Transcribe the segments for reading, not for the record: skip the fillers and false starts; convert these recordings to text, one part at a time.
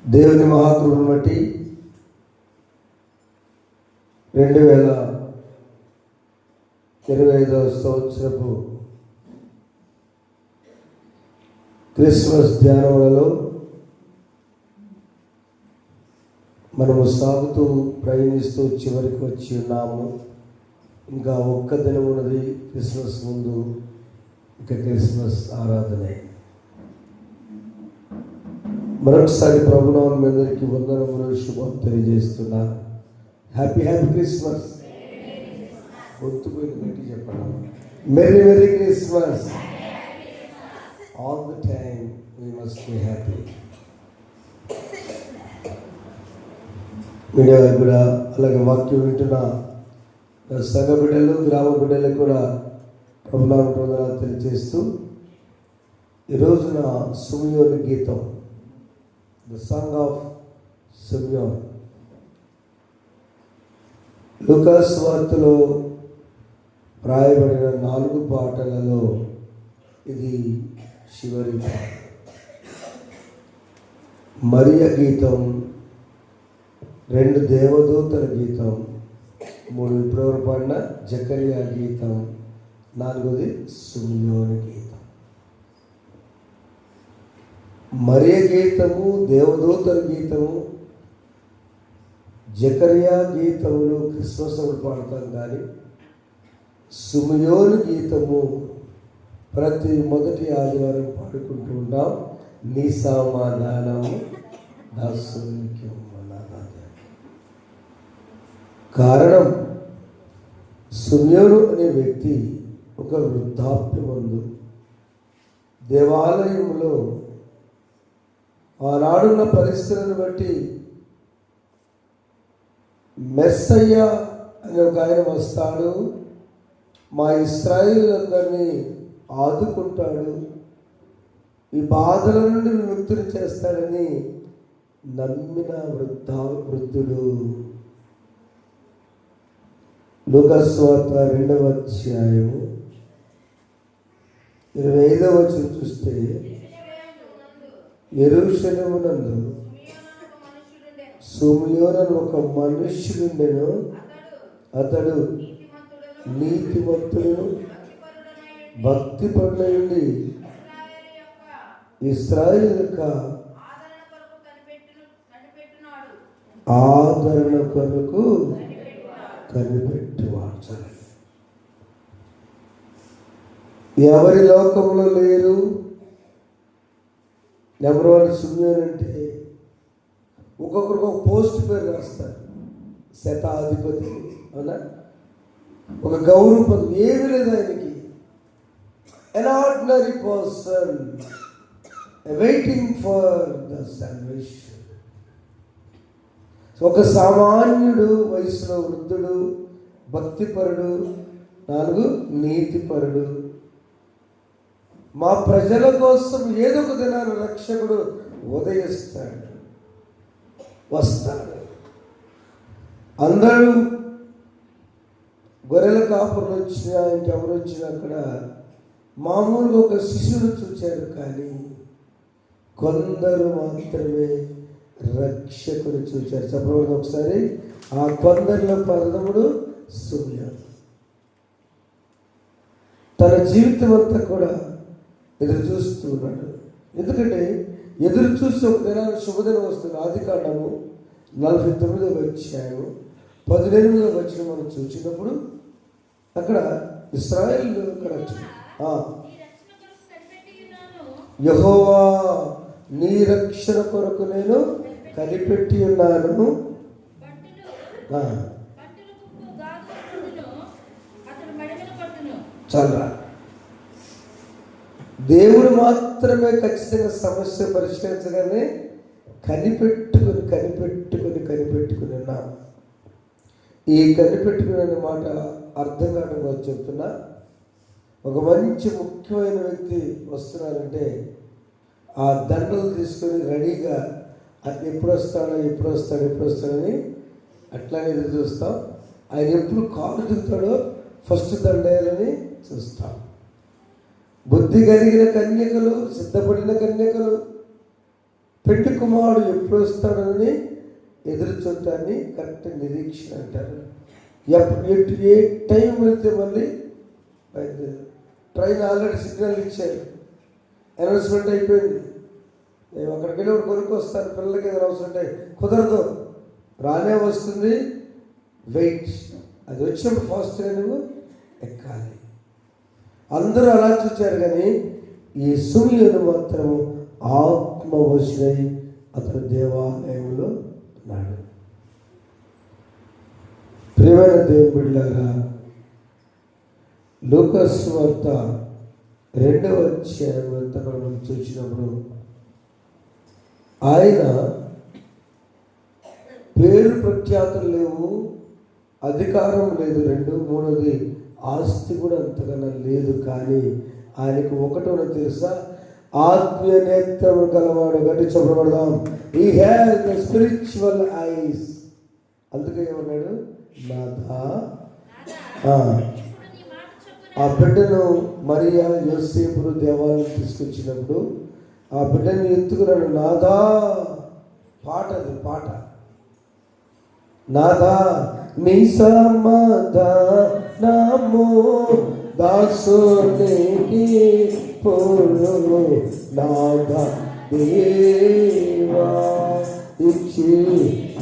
దేవుని మహాకృపను బట్టి 2025 సంవత్సరపు క్రిస్మస్ ధ్యానములలో మనము సాగుతూ ప్రయాణిస్తూ చివరికి వచ్చి ఉన్నాము. ఇంకా ఒక్క దినం ఉన్నది క్రిస్మస్ ముందు. ఇంకా క్రిస్మస్ ఆరాధనే. మరొకసారి ప్రభునామం మీ అందరికీ వందనములు, శుభం తెలియజేస్తున్నాను. Happy Christmas. గుర్తుపోయింది గట్టి చెప్పండి. Merry Christmas. All the time we must be happy. Media కూడా అలాగే వాక్యం వింటున్న సంఘ బిడ్డలు, గ్రామ బిడ్డలకు కూడా ప్రభునామం వందనాలు తెలియజేస్తూ ఈరోజున సిమియోను గీతం, ద సాంగ్ ఆఫ్ సిమియోన్, లూకా సువార్తలో రాయబడిన 4 పాటలలో ఇది చివరి పాట. మరియ గీతం, 2 దేవదూతల గీతం, 3 ఇప్పటివరకు పాడిన జకరియా గీతం, 4ది సిమియోను గీతం. మరియ గీతము, దేవదూతల గీతము, జకరియా గీతములు క్రిస్మస్ అప్పుడు పాడతాం. కానీ సిమియోను గీతము ప్రతి మొదటి ఆదివారం పాడుకుంటూ ఉంటాం. నీ సమాధానము దాసునికి కారణం, సిమియోను అనే వ్యక్తి ఒక వృద్ధాప్యమందు దేవాలయంలో ఆనాడున్న పరిస్థితులను బట్టి మెస్సయ్య అనే ఒక ఆయన వస్తాడు, మా ఇశ్రాయేలులందరినీ ఆదుకుంటాడు, ఈ బాధల నుండి విముక్తిని చేస్తాడని నమ్మిన వృద్ధుడు. లూకా సువార్త 2వ అధ్యాయము 25వ వచనం చూస్తే, యెరూషలేమునందు సిమియోను ఒక మనుష్యుడుండెను. అతడు నీతిమంతుడును భక్తిపరుడైండి ఇశ్రాయేలు యొక్క ఆదరణ కొరకు కనిపెట్టువాడు. ఎవరి లోకంలో లేరు. నెంబర్ 1 సిమియోను అంటే ఒక్కొక్కరికి ఒక పోస్ట్ పేరు రాస్తారు. శతాధిపతి, అవునా, ఒక గౌరవ పదవి ఏమీ లేదు ఆయనకి. an ordinary person waiting for the salvation. ఒక సామాన్యుడు, వయసులో వృద్ధుడు, భక్తిపరుడు, 4 నీతిపరుడు. మా ప్రజల కోసం ఏదో ఒక దినాన రక్షకుడు ఉదయిస్తాడు, వస్తాడు. అందరూ గొర్రెల కాపురులు వచ్చినా, ఇంకెవరు వచ్చినా అక్కడ మామూలుగా ఒక శిశువును చూచారు. కానీ కొందరు మాత్రమే రక్షకుని చూచారు. చెప్పబడి ఒకసారి ఆ కొందరిలో ప్రథముడు సిమియోను. తన జీవితం అంతా కూడా ఎదురు చూస్తూ ఉన్నాడు. ఎందుకంటే ఎదురు చూసి ఒక దినాన్ని శుభదినం వస్తుంది. ఆదికాండము 49వ అధ్యాయము 18వ వచనం మనం చూసినప్పుడు అక్కడ ఇశ్రాయేలు యెహోవా నీ రక్షణ కొరకు నేను కనిపెట్టి ఉన్నాను. చాలా దేవుడు మాత్రమే ఖచ్చితంగా సమస్య పరిష్కరించగానే కనిపెట్టుకుని ఉన్నాం. ఈ కనిపెట్టుకునే మాట అర్థం కావడం చెప్తున్నా. ఒక మంచి ముఖ్యమైన వ్యక్తి వస్తున్నారంటే ఆ దండలు తీసుకొని రెడీగా అది ఎప్పుడు వస్తాడని అట్లానే ఎదురు చూస్తాం. ఆయన ఎప్పుడు కాలు దిగుతాడో ఫస్ట్ దండేయాలని చూస్తాం. బుద్ధి కలిగిన కన్యకలు, సిద్ధపడిన కన్యకలు పెండి కుమారుడు ఎప్పుడు వస్తాడని ఎదురు చూడటాన్ని కరెక్ట్ నిరీక్షణ అంటారు. ఏ టైం వెళ్తే మళ్ళీ ట్రైన్ ఆల్రెడీ సిగ్నల్ ఇచ్చారు, అనౌన్స్మెంట్ అయిపోయింది. నేను అక్కడికి వెళ్ళి ఒకటి కొనుక్కొస్తాను, పిల్లలకి ఏదైనా అవసరం అంటే కుదరదు, రానే వస్తుంది, వెయిట్. అది వచ్చినప్పుడు ఫాస్ట్గా నువ్వు ఎక్కాలి. అందరూ అలా చూచారు, కానీ ఈ సిమియోను మాత్రము ఆత్మవశుడై అతను దేవాలయంలో ఉన్నాడు. ప్రియమైన దేవుని బిడ్డలారా, లూకా సువార్త 2వ అధ్యాయం మనం చూసినప్పుడు ఆయన పేరు ప్రఖ్యాతులు లేవు, అధికారం లేదు, 2, 3వది ఆస్తి కూడా అంతకన్నా లేదు. కానీ ఆయనకు ఒకటోనో తెలుసా, ఆత్మీయ నేత్రము కలవాడు. గట్టి చెప్పబడదాం, he has the spiritual eyes. అందుకే ఏమన్నాడు, నాథా. ఆ బిడ్డను మరియా యోసేపులు దేవాలయం తీసుకొచ్చినప్పుడు ఆ బిడ్డను ఎత్తుకున్నాడు. నాథా, పాట నాథా నీ సమాధానము దాసునికి పూర్ణము, నాథా దేవా ఇచ్చి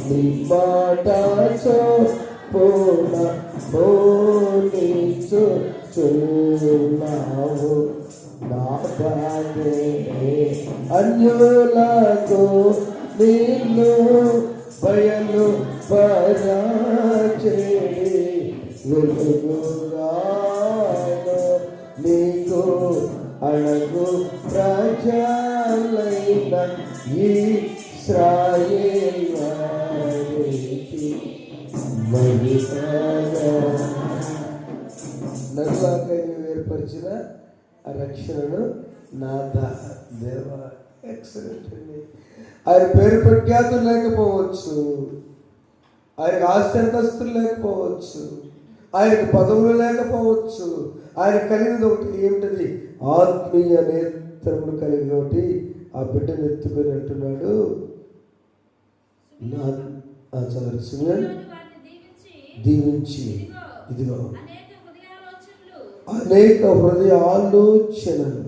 నీ మాట చొప్పున బోధించుచున్నావు. నాథనే అన్యులకు నిన్ను బయలు పరాచే వెలుగుగాను నీకు అణగు ప్రజలైన ఇశ్రాయేల్ వారికి నరులాకై నీవు ఏర్పరిచిన ఆ రక్షణను నాథా దేవా. ఎక్సలెంట్ అండి. ఆయన పేరు ప్రఖ్యాతులు లేకపోవచ్చు, ఆయనకు ఆస్తి అంతస్తులు లేకపోవచ్చు, ఆయనకు పదవులు లేకపోవచ్చు, ఆయన కలిగినది ఒకటి ఏమిటది, ఆత్మీయ నేత్రములు కలిగిన ఒకటి. ఆ బిడ్డను ఎత్తుకొని అంటున్నాడు, దీవించి ఇదిగో అనేక హృదయ ఆలోచనలు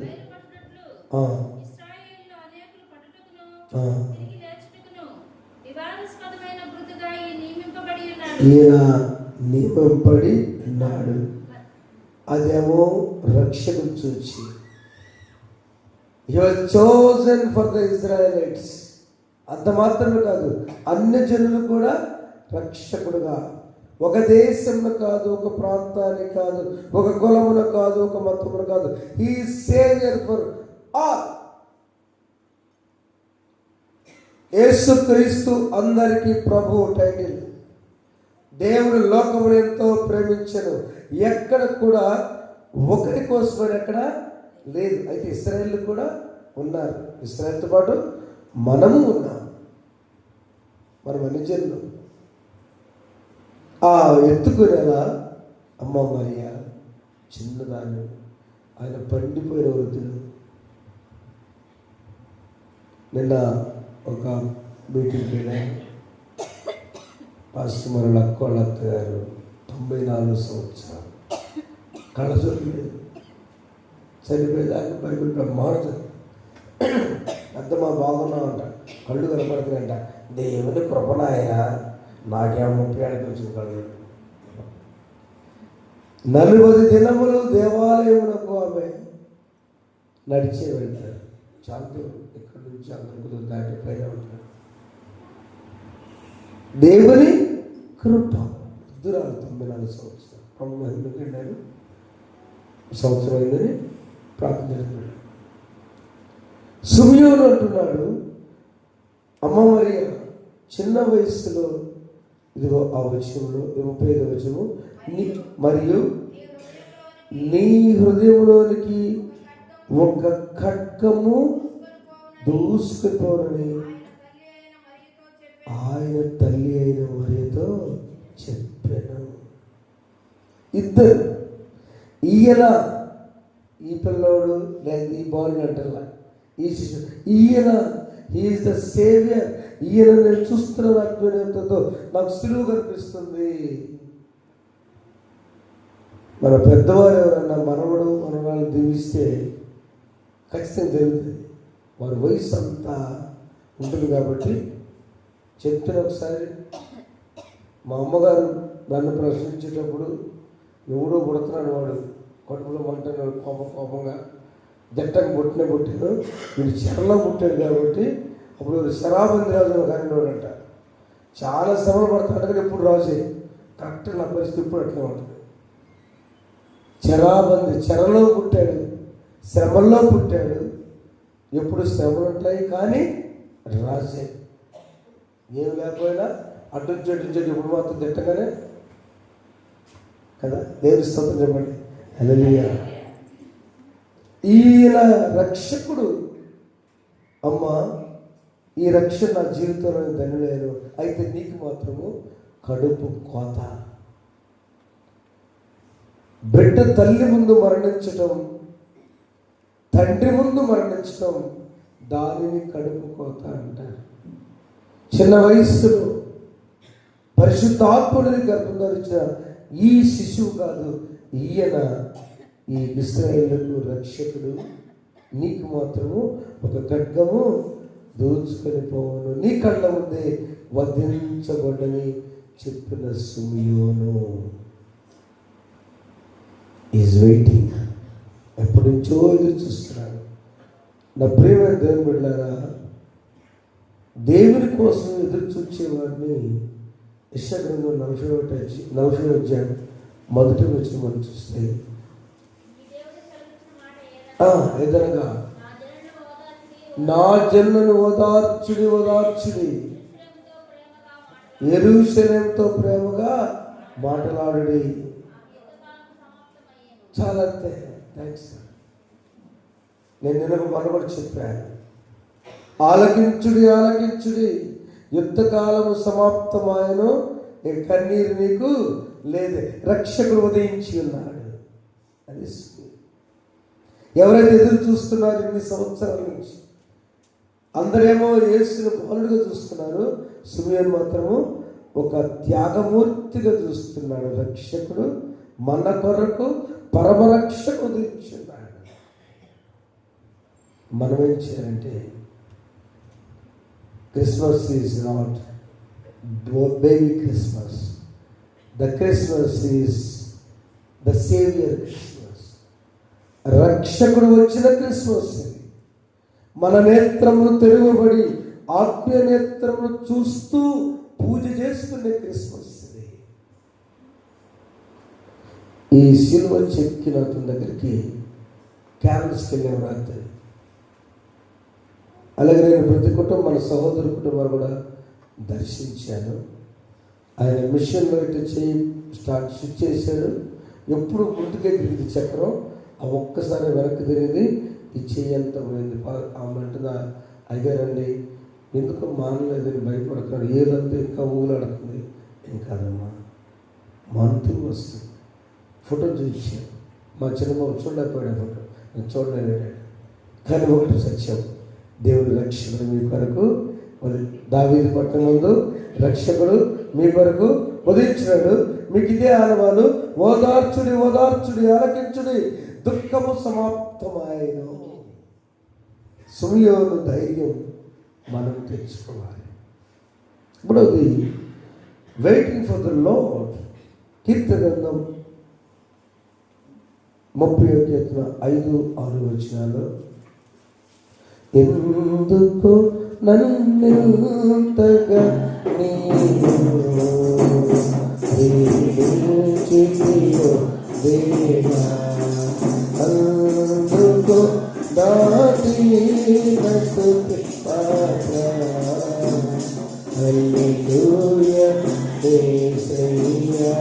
ఈయన నియమింపబడి ఉన్నాడు. అదేమో రక్షకుడు చూచి, he was chosen for the Israelites. అంత మాత్రమే కాదు, అన్ని జనులు కూడా రక్షకుడుగా, ఒక దేశంలో కాదు, ఒక ప్రాంతానికి కాదు, ఒక కులమును కాదు, ఒక మతమును కాదు, he is savior for all. యేసుక్రీస్తు అందరికీ ప్రభు టైటిల్. దేవుడు లోకమును ఎంతో ప్రేమించను, ఎక్కడ కూడా ఒకరి కోసమని ఎక్కడ లేదు. అయితే ఇశ్రాయేలు కూడా ఉన్నారు, ఇశ్రాయేలుతో పాటు మనము ఉన్నాం, మనం అన్ని జనులు. ఆ ఎత్తుకునేలా అమ్మ మరియా చిన్నదాన్ని, ఆయన పండిపోయిన వృద్ధుడు. నిన్న ఒక మీటింగ్కి వెళ్ళాను. పాస్టర్ మరల అక్కోళ్ళ అత్తగారు 94 సంవత్సరాలు, కళ్ళ చూడలేదు, చనిపోయేదాకా బైబిల్ బ్రహ్మాండం. అద్దమా బాగున్నామంట, కళ్ళు కనపడుతున్నాయంట. దేవుని కృపణాయ, నాకేమో 30 ఏళ్ళకి వచ్చింది కళ్ళు. 40 దినములు దేవాలయమునకు ఆమె నడిచే వెళ్తారు. చాలా దూరం, ఇక్కడి నుంచి అందరికి దాటి పైన ఉంటారు. దేవుని కృప. వృద్ధురాలు 94 సంవత్సరాలు, ప్రభు మహిమకి వెళ్ళారు. సంవత్సరం అయిందని ప్రార్థించాడు. సిమియోను అంటున్నాడు, అమ్మ మరియ చిన్న వయస్సులో, ఇదిగో ఆ వచనంలో 35వ వచనము, మరియు నీ హృదయంలోనికి ఒక ఖడ్గము దూసుకుపోనని ఆయన తల్లి అయిన మరియతో చెప్పాను. ఇద్దరు, ఈయన ఈ పిల్లోడు లేదా ఈ బాలుడు అంటలా, ఈ శిశువు, ఈయన హీఈస్ ద సేవియర్. ఈయన నేను చూస్తున్న ఆత్మీయతతో నాకు సులువు కనిపిస్తుంది. మన పెద్దవారు ఎవరన్నా మనవడు మనవాళ్ళు దీవిస్తే ఖచ్చితంగా జరుగుతుంది. వారి వయసు అంతా ఉంటుంది కాబట్టి చెప్తున్న ఒకసారి మా అమ్మగారు నన్ను ప్రశ్నించేటప్పుడు ఎవడో పుడుతున్నాడు, వాడు కడుపులో మంటున్నాడు కోపంగా, జట్టకు పుట్టాను, వీడు చెరలో పుట్టాడు కాబట్టి అప్పుడు శరాబంది రాజు కానివాడంట. చాలా శ్రమలు పడతాడు కానీ ఎప్పుడు రాజే. కరెక్ట్ నా పరిస్థితి ఇప్పుడు అట్లా ఉంటుంది. చెరలో పుట్టాడు, శ్రమల్లో పుట్టాడు. ఎప్పుడు శ్రమలు ఉంటాయి కానీ రాజే. ఏమి లేకపోయినా అడ్డుంచేటి ఇప్పుడు మాత్రం తిట్టగానే కదా. దేవుని స్తోత్రం చెప్పండి. హల్లెలూయా. ఈయన రక్షకుడు. అమ్మ, ఈ రక్షణ నా జీవితంలో ధన్యులేను. అయితే నీకు మాత్రము కడుపు కోత. బిడ్డ తల్లి ముందు మరణించటం, తండ్రి ముందు మరణించటం, దానిని కడుపు కోత అంటారు. చిన్న వయస్సులో పరిశుద్ధాత్ముడిని గర్భం ధరించిన ఈ శిశువు కాదు, ఈయన ఈ ఇశ్రాయేలుకు రక్షకుడు. నీకు మాత్రము ఒక ఖడ్గము దూచుకొని పోవను, నీ కళ్ళ ముందే వధించబడని చెప్పిన సిమియోను ఈజ్ వెయిటింగ్. ఎప్పటి నుంచో ఎదురు చూస్తున్నాడు. నా ప్రియమైన దేవుని బిడ్డలారా, దేవుని కోసం ఎదురు చూచేవాడిని యెషయా గ్రంథం 40వ అధ్యాయం మొదటి వచనం మనం చూస్తే, ఏదనగా నా జనులను ఓదార్చుడి, యెరూషలేముతో ప్రేమగా మాట్లాడుడి. చాలా అంతే. థ్యాంక్స్. నేను నిన్న మొన్న కూడా చెప్పాను, ఆలకించుడి, యుద్ధకాలము సమాప్తమాయను, కన్నీరు నీకు లేదు, రక్షకుడు ఉదయించి ఉన్నాడు. అది ఎవరైతే ఎదురు చూస్తున్నారు ఇన్ని సంవత్సరాల నుంచి, అందరేమో యేసుని బాలుడుగా చూస్తున్నారు, సిమియోను మాత్రము ఒక త్యాగమూర్తిగా చూస్తున్నాడు. రక్షకుడు మన కొరకు పరమరక్షకు ఉదయించున్నాడు. మనం ఏం చేయాలంటే, Christmas is not baby Christmas, the Christmas is the saviour Christmas. రక్షకుడు వచ్చిన క్రిస్మస్. మన నేత్రములు తెరువబడి ఆత్మీయ నేత్రములు చూస్తూ పూజ చేసుకునే క్రిస్మస్. ఈ సిలువ చెక్కిన అతని దగ్గరికి క్యాంపస్కి వెళ్ళాము రాత్రి. అలాగే నేను ప్రతి కుటుంబం, మన సహోదరు కుటుంబాలు కూడా దర్శించాను. ఆయన మిషన్లో ఇటు చేయి స్విచ్ చేశాడు. ఎప్పుడు ముందుకే తిరిగింది చక్రం, ఆ ఒక్కసారి వెనక్కి తిరిగింది, ఈ చెయ్యి అంతా పోయింది. ఆమె అంటున్నా, అయ్యారండి ఎందుకు మానలేదని భయపడుతున్నాడు, ఏదంతా ఇంకా ఊలాడుతుంది. ఏం కాదమ్మా, మంతు వస్తుంది. ఫోటో చూపించాను. మా చిన్నబాబు చూడలేకపోయాడు ఫోటో, నేను చూడలేడు. కానీ ఒకటి సత్యం, దేవుడు రక్షకుడు మీ కొరకు దావీదు పట్టణం ముందు రక్షకుడు మీ కొరకు ఉదయించినాడు. మీకు ఇదే ఆనవాలు, ఓదార్చుడి, ఆలకించుడి, దుఃఖము సమాప్తమాయను. సిమియోను ధైర్యం మనం తెచ్చుకోవాలి. మూడవది, వెయిటింగ్ ఫర్ ద లార్డ్. కీర్తన గ్రంథం 30:5-6 వచనాలు, ఎందుకు నన్నెంతగా అందుకు దాటి హల్లెలూయా యేసయ్యా,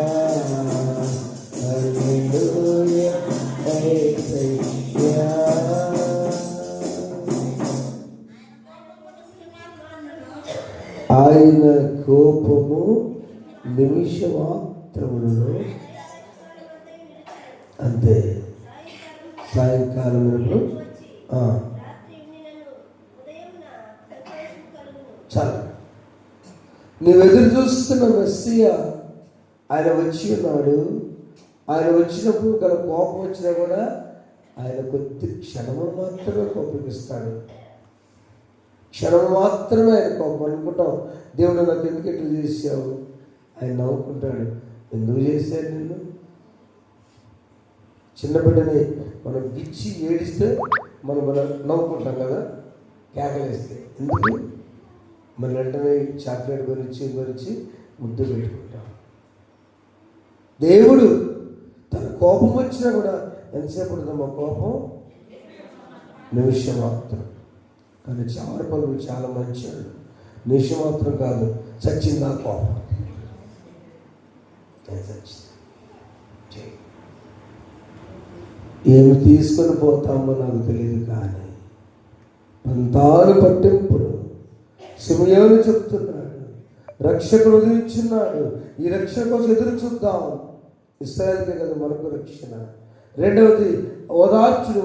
హల్లెలూయా యేసయ్యా. ఆయన కోపము నిమిషమాత్రములలో, అంతే. సాయంకాలం నువ్వు ఎదురు చూస్తున్న మెస్సియా ఆయన వచ్చి ఉన్నాడు. ఆయన వచ్చినప్పుడు గల కోపం వచ్చినా కూడా ఆయన కొద్ది క్షణము మాత్రమే కోపగిస్తాడు. క్షణం మాత్రమే ఆయన కోపం. అనుకుంటాం, దేవుడు నాకు ఎందుకు ఎట్లా చేసావు? ఆయన నవ్వుకుంటాడు, ఎందుకు చేశాడు నిన్ను? చిన్న బిడ్డని మనం గిచ్చి ఏడిస్తే మనం నవ్వుకుంటాం కదా, కేకలేస్తే. ఎందుకు? మన వెంటనే చాక్లెట్ గురించి ముద్దు పెట్టుకుంటాం. దేవుడు తన కోపం వచ్చినా కూడా ఎంతసేపు ఉంటుందమ్మా కోపం? నిమిషం మాత్రం. కానీ చావడి పనులు చాలా మంచివాడు. నిమిషం మాత్రం కాదు, చచ్చిందా కోపం. ఏమి తీసుకొని పోతామో నాకు తెలియదు, కానీ పంతాలు పట్టింపుడు సిమియోను చెప్తున్నాడు, రక్షకుడు ఉదయించున్నాడు, ఈ రక్షణ కోసం ఎదురు చూద్దాం. ఇశ్రాయేలుకే కదా మనకు రక్షణ. రెండవది ఓదార్చుడు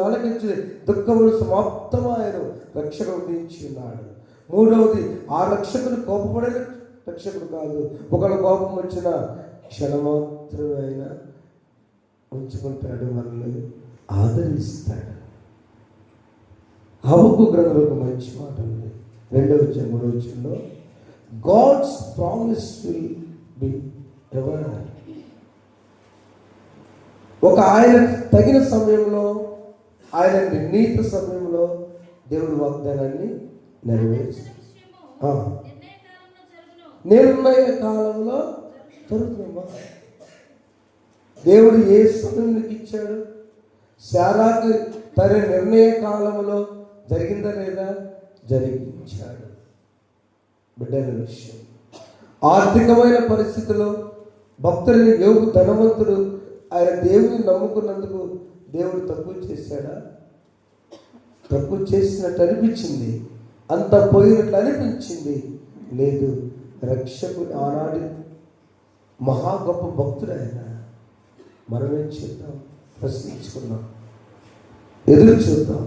ఆలకించుడు, దుఃఖములు సమాప్తమాయను, రక్షకుడు ఉదయించి ఉన్నాడు. మూడవది ఆ రక్షకుడు కోపపడే రక్షకుడు కాదు, ఒకళ్ళ కోపం వచ్చిన క్షణమాత్రమే ఆయన ఉంచుకుంటాడు, మనల్ని ఆదరిస్తాడు. హబక్కు గ్రంథంలో ఒక మంచి మాట ఉంది, 2వ అధ్యాయం 3వ వచనంలో, God's promise will be ever. ఒక ఆయన తగిన సమయంలో, ఆయన నిర్ణీత సమయంలో దేవుడి వాగ్దానాన్ని నెరవేర్చి నిర్ణయ కాలంలో జరుగుతుందమ్మా. దేవుడు ఏ సమయానికి ఇచ్చాడు? శారాకు తన నిర్ణయ కాలంలో జరిగిందా లేదా? జరిగించాడు. బిడ్డల విషయం, ఆర్థికమైన పరిస్థితుల్లో భక్తుడిని యోగు ధనవంతుడు, ఆయన దేవుని నమ్ముకున్నందుకు దేవుడు తక్కువ చేశాడా? తక్కువ చేసినట్టు అనిపించింది, అంత పోయినట్లు అనిపించింది. లేదు, రక్షకుడు ఆనాడు మహా గొప్ప భక్తుడు ఆయన. మనమేం చేద్దాం? ప్రశ్నించుకున్నాం, ఎదురు చూద్దాం.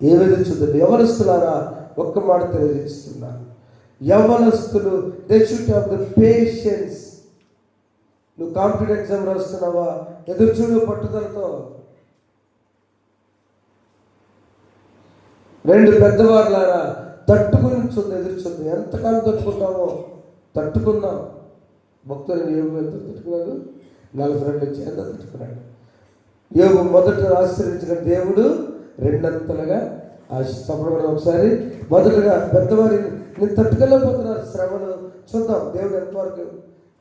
ఏమెదురు చూద్దాం? యవనస్తులారా, ఒక్క మాట తెలియజేస్తున్నాను, యవనస్తులు they should have the patience. నువ్వు కాంపిటేటివ్ ఎగ్జామ్ రాస్తున్నావా? ఎదురు చూడు పట్టుదలతో. 2 పెద్దవారులారా, తట్టుకుని చూద్దాం, ఎదురు చూద్దాం. ఎంతకాలం తట్టుకుంటామో తట్టుకుందాం. భక్తులు యోగు ఎంత తట్టుకున్నాడు? 42 చేత తట్టుకున్నాడు. యోగు మొదట ఆశ్రయించిన దేవుడు రెండంతలుగా ఆశిస్తపడడం. ఒకసారి మొదటగా పెద్దవారిని నేను తట్టుకెళ్ళకపోతున్నారు శ్రమలు. చూద్దాం దేవుడు ఎంతవరకు.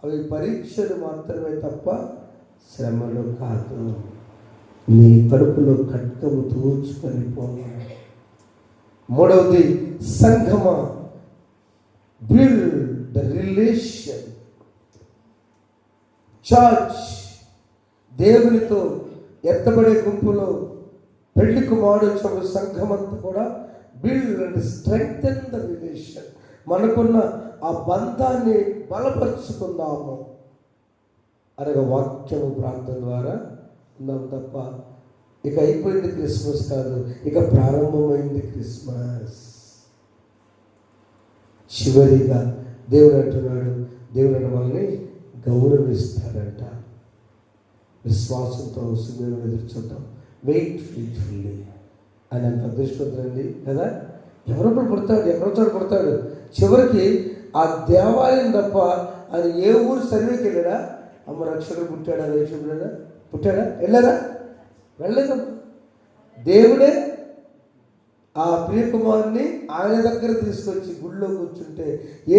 అవి పరీక్షలు మాత్రమే తప్ప శ్రమలు కాదు. నీ కడుపులో ఖడ్గము తూచుకొని పోవాలి. మూడవది సంఘమ, బిల్డ్ ద రిలేషన్. చర్చ్ దేవునితో ఎత్తబడే గుంపులో పెళ్లి కుమారుడు సంఘం అంతా కూడా build and strengthen the relation. మనకున్న ఆ బంధాన్ని బలపరుచుకుందాము అనగా వాక్యము ప్రార్థన ద్వారా ఉన్నాం తప్ప ఇక అయిపోయింది క్రిస్మస్ కాదు, ఇక ప్రారంభమైంది క్రిస్మస్. చివరిగా దేవుడు అంటున్నాడు, దేవుడు మనల్ని గౌరవిస్తాడంట. విశ్వాసంతో సుమేను ఎదురు చూద్దాం. Wait faithfully. ఆయన అంత అదృష్టవంతుడండి కదా. ఎవరొకరు పుడతాడు, ఎక్కడో చోట పుడతాడు. చివరికి ఆ దేవాలయం తప్ప ఆయన ఏ ఊరు సర్వేకి వెళ్ళాడా? అమ్మ రక్షకుడు పుట్టాడా, రేషుడా పుట్టాడా? వెళ్ళారా? వెళ్ళలేదమ్మా. దేవుడే ఆ ప్రియకుమారుని ఆయన దగ్గర తీసుకొచ్చి గుళ్ళో కూర్చుంటే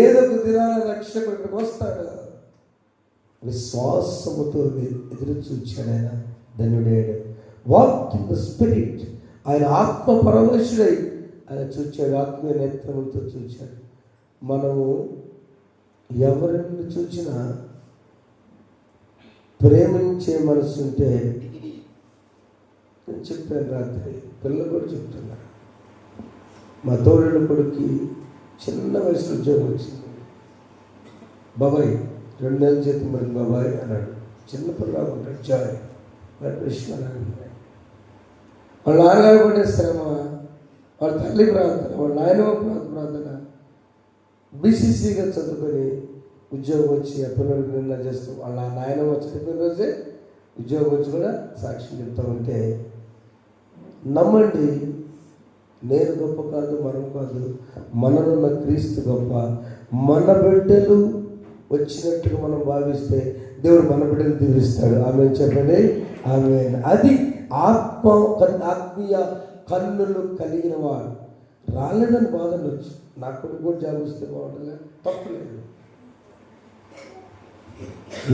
ఏదో ఒక దినాల రక్షకుడు ఇక్కడికి వస్తాడు. విశ్వాసముతో ఎదురు చూచాడు ఆయన, ధన్యుడయ్యాడు. Walk in the spirit. ఆయన ఆత్మ పరవశుడై ఆయన చూచాడు, ఆత్మీయ నేత్రములతో చూచాడు. మనము ఎవరిని చూసినా ప్రేమించే మనసు ఉంటే, నేను చెప్పాను రాత్రి, పిల్లలు కూడా చెప్తున్నారు. మా తోడుల కొడుకు చిన్న వయసులో ఉద్యోగం వచ్చింది. బాబాయ్ 2 నెలల జీతం మరి బాబాయ్ అన్నాడు. చిన్న పిల్లలు ఉంటాడు, జాయ్ వాళ్ళ నాన్నగారు పడే శ్రమ, వాళ్ళ తల్లి ప్రార్థన, వాళ్ళ నాయన ప్రార్థన. బీసీసీగా చదువుకొని ఉద్యోగం వచ్చి ఆ పిల్లలకి నిన్న చేస్తూ వాళ్ళ నాయన చనిపోయిన రోజే ఉద్యోగం వచ్చి కూడా సాక్ష్యం చెప్తా ఉంటే నమ్మండి, నేను గొప్ప కాదు, మనం కాదు, మననున్న క్రీస్తు గొప్ప. మన బిడ్డలు వచ్చినట్టుగా మనం భావిస్తే దేవుడు మన బిడ్డలు దీవిస్తాడు. ఆమె చెప్పండి, ఆమె. అది ఆత్మీయ కన్నులు కలిగిన వారు. రాలేదని బాధనొచ్చు, నా కొడుకు కూడా జాబ్ వస్తే బాగుంటుంది, తప్పులేదు.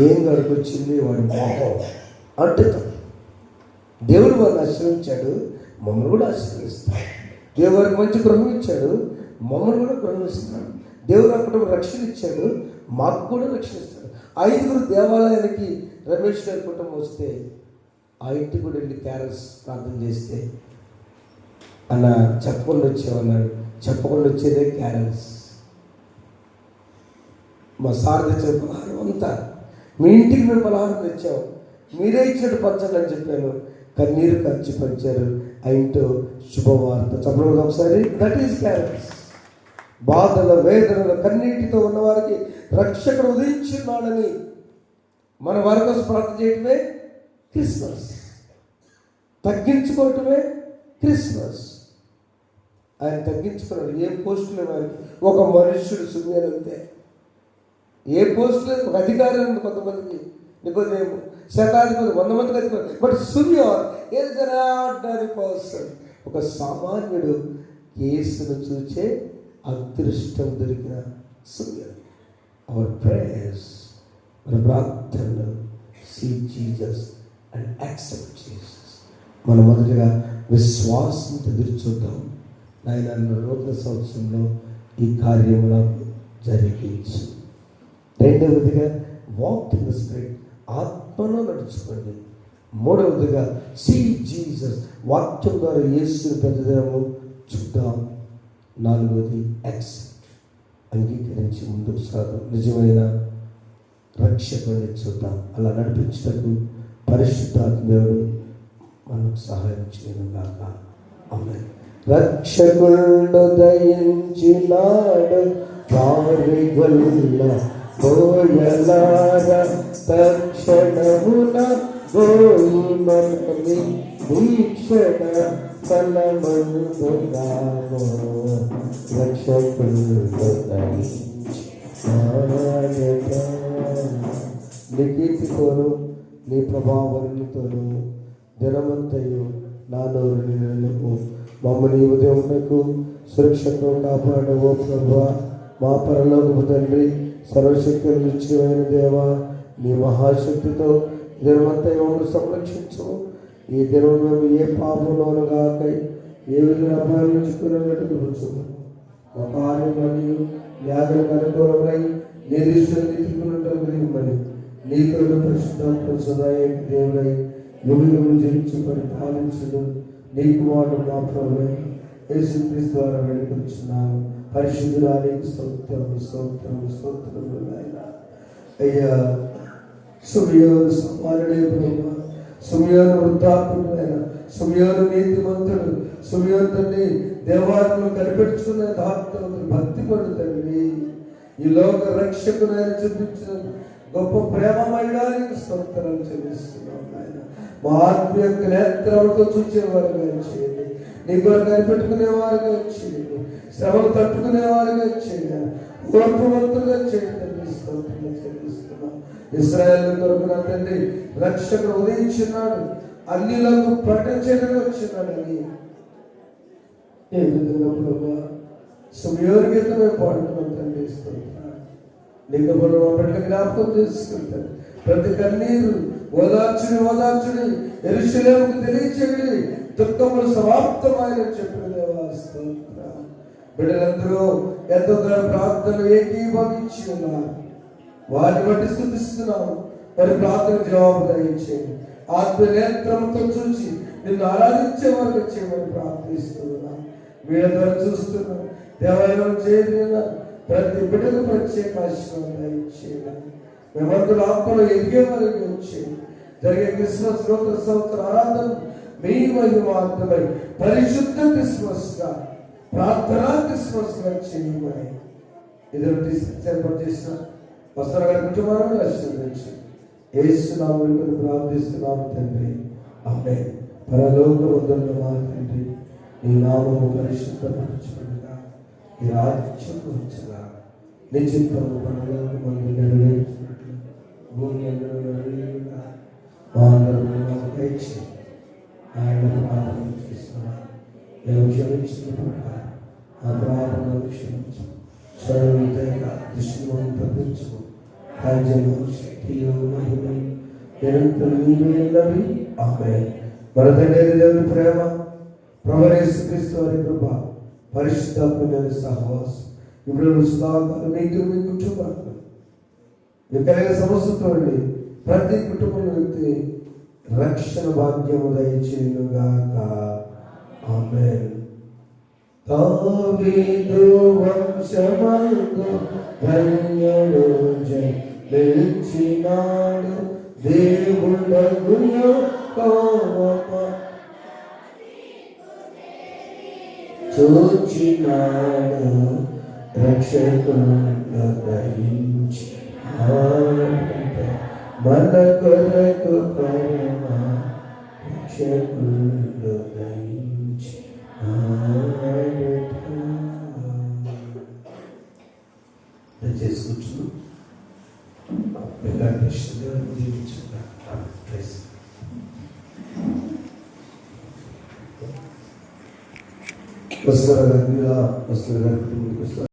ఏం గడికొచ్చింది వాడి మోహం అంటే తప్పు. దేవుడు వారిని ఆశ్రయించాడు, మమ్మల్ని కూడా ఆశ్రయిస్తాడు. దేవుడికి మంచి గృహం ఇచ్చాడు, మమ్మల్ని కూడా గృహం ఇస్తున్నాడు. దేవుడు అక్కడ రక్షణ ఇచ్చాడు, మాకు కూడా రక్షణ ఇస్తాడు. 5 దేవాలయానికి రమేష్ గారి కుటుంబం వస్తే ఆ ఇంటికి కూడా వెళ్ళి క్యారల్స్ ప్రార్థన చేస్తే అన్న చెప్పకుండా వచ్చామన్నాడు. చెప్పకుండా వచ్చేదే క్యారల్స్. మా సార్ తెచ్చిన పలహారం అంతా మీ ఇంటికి మేము పలహారం తెచ్చాము, మీరే ఇచ్చినట్టు పంచండి అని చెప్పాను. కన్నీరు ఖర్చు పంచారు. ఆ ఇంట్లో శుభవార్త చెప్పడం ఒకసారి. That is carols. బాధల వేదనల కన్నీటితో ఉన్నవారికి రక్షకుడు ఉదయించున్నాడని మన వారి కోసం ప్రార్థన చేయటమే క్రిస్మస్. తగ్గించుకోవటమే క్రిస్మస్. ఆయన తగ్గించుకున్నాడు. ఏ పోస్టు లేదు ఆయనకి. ఒక మనుష్యుడు సున్యాలంతే. ఏ పోస్టు లేదు. ఒక అధికారి ఉంది కొంతమందికి, నికోదేము శతాధిపతి 100 మందికి అధికారి. బట్ సున్యాన్ ఈజ్ అన్ ఆర్డినరీ పర్సన్. ఒక సామాన్యుడు యేసును చూచే అదృష్టం దొరికిన సున్యాన్. అవర్ ప్రేయర్స్, మన ప్రార్థనలు, see Jesus and accept Jesus. మనం మొదటిగా విశ్వాసంతో ఎదురు చూద్దాం. నాయన నూతన సంవత్సరంలో ఈ కార్యములు జరిగించి. రెండవదిగా వాక్ ఇన్ ద స్పిరిట్, ఆత్మలో నడుచుకోండి. మూడవదిగా సీ జీసస్, వాక్యం ద్వారా యేసుని పెద్దదనము చూద్దాం. నాలుగవది యాక్సెప్ట్, అంగీకరించి ముందుకు సాగం. నిజమైన రక్షకుడిని చూద్దాం. అలా నడిపించటకు పరిశుద్ధాత్మ దేవుడు మనకు సహాయం చేయను గాక. ఆమేన్. రక్షకుడు దయించినాడు వారి గొల్ల గోయలార తక్షణమున గోయిమని వీక్షణ ఫలమందుగాను. రక్షకుడు దయించినాడు. నీ కీర్తితోను నీ ప్రభావముతోను దినమంతయు నా నోరు నిన్ను మమ్మల్ని ఉదయమునకు సురక్షితంగా కాపాడవు ప్రభువా. మా పరలోకపు తండ్రి, సర్వశక్తులు నిత్యమైన దేవా, నీ మహాశక్తితో దినమంతయు మమ్మల్ని సంరక్షించము. ఈ దినం మేము ఏ పాపంలోను కాకై ఏ విధంగా అపాయించుకున్నట్టుకు మా కార్యమని న్యాయం అనుకూలమై నీ దృష్టిని తీసుకున్నట్టు నీతో పరిశుద్ధాత్మ సదాయ దేవుడై యుగములు జయించి పరిపాలించడం నీ కుమారుడు మా ప్రభువే యేసుక్రీస్తు ద్వారా వేడుకొచ్చున్నాము. పరిశుద్ధురాలికి స్తోత్రము స్తోత్రము స్తోత్రము నాయనా. అయ్యా సుమయోను సమానుడే ప్రభువా, సుమయోను వృద్ధాత్ముడైన సుమయోను నీతిమంతుడు, సుమయోను తండ్రి దేవాలయంలో కనిపెట్టుకున్న దాత్మను భక్తి పడుతండి. ఈ లోక రక్షకునైనా చూపించిన గొప్ప ప్రేమమయడానికి స్తోత్రాలు చెల్లిస్తున్నాం నాయన. మా ఆత్మీయ నేత్రాలతో చూచేవారుగా చేయండి. నీ కొరకు కనిపెట్టుకునేవారుగా చేయండి. శ్రమలు తట్టుకునేవారుగా చేయండి. ఓర్పువంతులుగా చేయండి. స్తోత్రాలు చెల్లిస్తున్నాం. ఇశ్రాయేలు కొరకు నా తండ్రి రక్షకుడు ఉదయించున్నాడు, అన్నిలకు ప్రకటించడానికి వచ్చినాడని ఏ విధంగా ప్రభా సుమయోని గీతమే పాడుతున్నాం తండ్రి. స్తోత్రాలు. నీకు మా బిడ్డ జ్ఞాపకం చేసుకుంటాడు. ప్రతి కన్నీరు ఓదార్చుని యెరూషలేముకు తెలియచేయండి, దుఃఖములు సమాప్తమైన చెప్పిన దేవా స్తోత్రం. బిడ్డలందరూ ఎంతో ప్రార్థనలు ఏకీభవించి ఉన్నారు. వారిని బట్టి స్తుతిస్తున్నాము. మరి ప్రార్థన జవాబు దయచేయండి. ఆత్మ నేత్రంతో చూసి నిన్ను ఆరాధించే వారికి చేయమని ప్రార్థిస్తున్నాం. వీళ్ళ ద్వారా చూస్తున్నాం. దేవాలయం చేయగలిగిన ప్రతి బిడ్డకు ప్రత్యేక ఆశీర్వాదం దయచేయాలి. మేమందరూ ఆత్మలో ఎదిగే వారికి వచ్చేయండి. జరిగే క్రిస్మస్ నూతన సంవత్సర ఆరాధన మీ మహిమార్థమై పరిశుద్ధ క్రిస్మస్ గా, ప్రార్థనా క్రిస్మస్ గా చేయమని ఎదురు ఏర్పాటు చేసిన వస్త్ర గారి కుటుంబాలను ఆశీర్వదించి యేసు నామములో ప్రార్థిస్తున్నాము తండ్రి. ఆమేన్. పరలోకమందున్న మా తండ్రి, నీ నామము పరిశుద్ధపరచుకొనుగా, నీ రాజ్యము వచ్చుగా, నీ చిత్తము పరలోకమందు నెరవేర్చున్నట్లు భూమి యందు నెరవేరుగా మా అందరిని మాకు దయచేయి. ఆయన ప్రార్థన చేస్తున్నాను, నేను క్షమించిన ప్రకారం ఆ ప్రార్థనలు క్షమించు. సర్వీతంగా దృష్టిని తప్పించు. రాజ్యము శక్తియు మహిమయు నిరంతరం నీవేనవి. ఆమేన్. మన తండ్రి దేవుని ప్రేమ, ప్రభువైన యేసుక్రీస్తు వారి కృప, పరిశుద్ధాత్మ సహవాసం ఇప్పుడు సదాకాలం మీకు మీ కుటుంబాలకు మీకు కలిగిన సమస్యతో ప్రతి కుటుంబం వ్యక్తి రక్షణ భాగ్యము దయచేయుగాక. ఆమేన్. దావీదు వంశమందు ధన్యుడు జయించినాడు దేవుడగు యెహోవా చూచినాడు రక్షకుడు దయించి మన కొరకు పరమ రక్షకుడు దయించి చేసుకుంటున్నాం. వస్తున్నారు